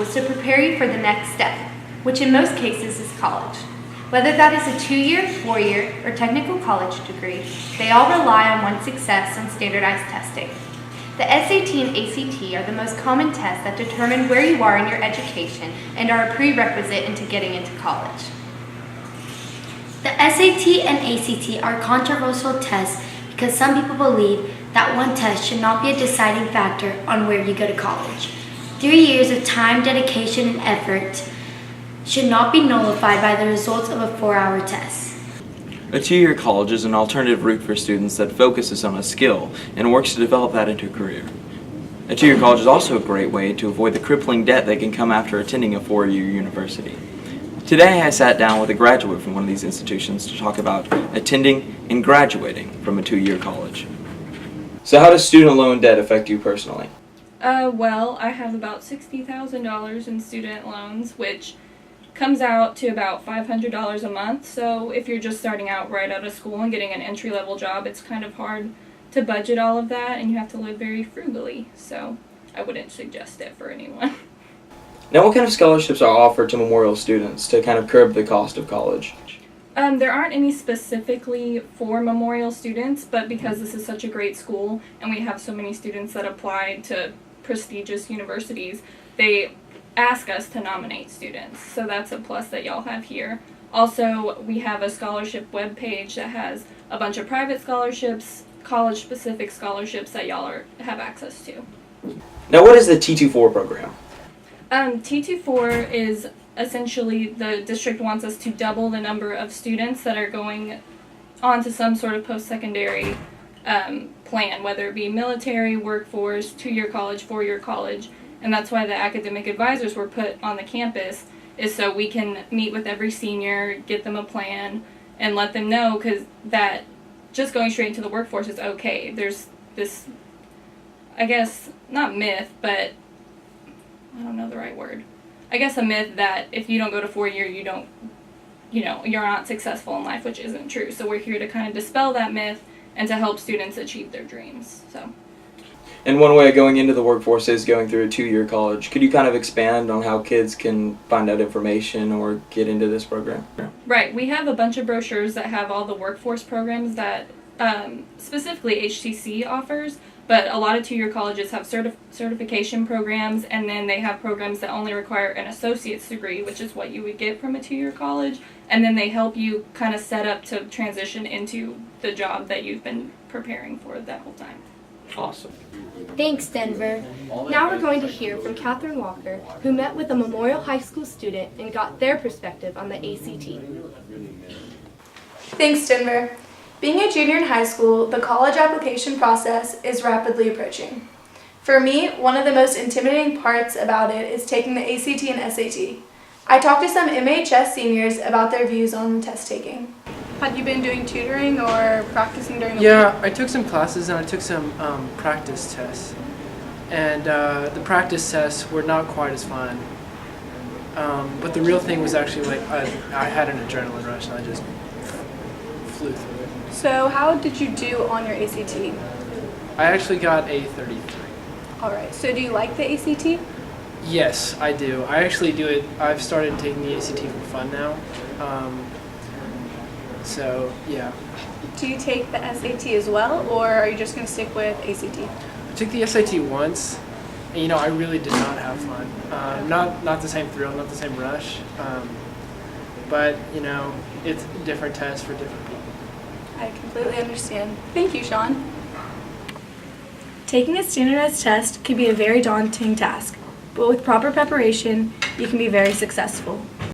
school is to prepare you for the next step, which in most cases is college. Whether that is a 2-year, 4-year, or technical college degree, they all rely on one's success on standardized testing. The SAT and ACT are the most common tests that determine where you are in your education and are a prerequisite into getting into college. The SAT and ACT are controversial tests because some people believe that one test should not be a deciding factor on where you go to college. 3 years of time, dedication, and effort should not be nullified by the results of a 4-hour test. A 2-year college is an alternative route for students that focuses on a skill and works to develop that into a career. A 2-year college is also a great way to avoid the crippling debt that can come after attending a 4-year university. Today I sat down with a graduate from one of these institutions to talk about attending and graduating from a 2-year college. So how does student loan debt affect you personally? Well, I have about $60,000 in student loans, which comes out to about $500 a month. So if you're just starting out right out of school and getting an entry-level job, it's kind of hard to budget all of that, and you have to live very frugally. So I wouldn't suggest it for anyone. Now, what kind of scholarships are offered to Memorial students to kind of curb the cost of college? There aren't any specifically for Memorial students, but because this is such a great school and we have so many students that apply to prestigious universities, they ask us to nominate students. So that's a plus that y'all have here. Also, we have a scholarship webpage that has a bunch of private scholarships, college-specific scholarships that y'all have access to. Now, what is the T24 program? T24 is essentially the district wants us to double the number of students that are going on to some sort of post-secondary plan, whether it be military, workforce, 2-year college, 4-year college, and that's why the academic advisors were put on the campus, is so we can meet with every senior, get them a plan, and let them know, because that just going straight into the workforce is okay. There's this, I guess, not myth, but I don't know the right word. I guess a myth that if you don't go to 4-year, you're not successful in life, which isn't true. So we're here to kind of dispel that myth and to help students achieve their dreams. So. And one way of going into the workforce is going through a 2-year college. Could you kind of expand on how kids can find out information or get into this program? Right. We have a bunch of brochures that have all the workforce programs that specifically HTC offers, but a lot of 2-year colleges have certification programs, and then they have programs that only require an associate's degree, which is what you would get from a 2-year college, and then they help you kind of set up to transition into the job that you've been preparing for that whole time. Awesome. Thanks, Denver. Now we're going to hear from Catherine Walker, who met with a Memorial High School student and got their perspective on the ACT. Thanks, Denver. Being a junior in high school, the college application process is rapidly approaching. For me, one of the most intimidating parts about it is taking the ACT and SAT. I talked to some MHS seniors about their views on test taking. Had you been doing tutoring or practicing during the Yeah, week? I took some classes and I took some practice tests. And the practice tests were not quite as fun. But the real thing was actually like I had an adrenaline rush and I just flew through it. So how did you do on your ACT? I actually got a 33. All right, so do you like the ACT? Yes, I do. I actually do it. I've started taking the ACT for fun now. So, yeah. Do you take the SAT as well, or are you just going to stick with ACT? I took the SAT once, and I really did not have fun. Not the same thrill, not the same rush. But, it's a different test for different people. I completely understand. Thank you, Sean. Taking a standardized test can be a very daunting task, but with proper preparation, you can be very successful.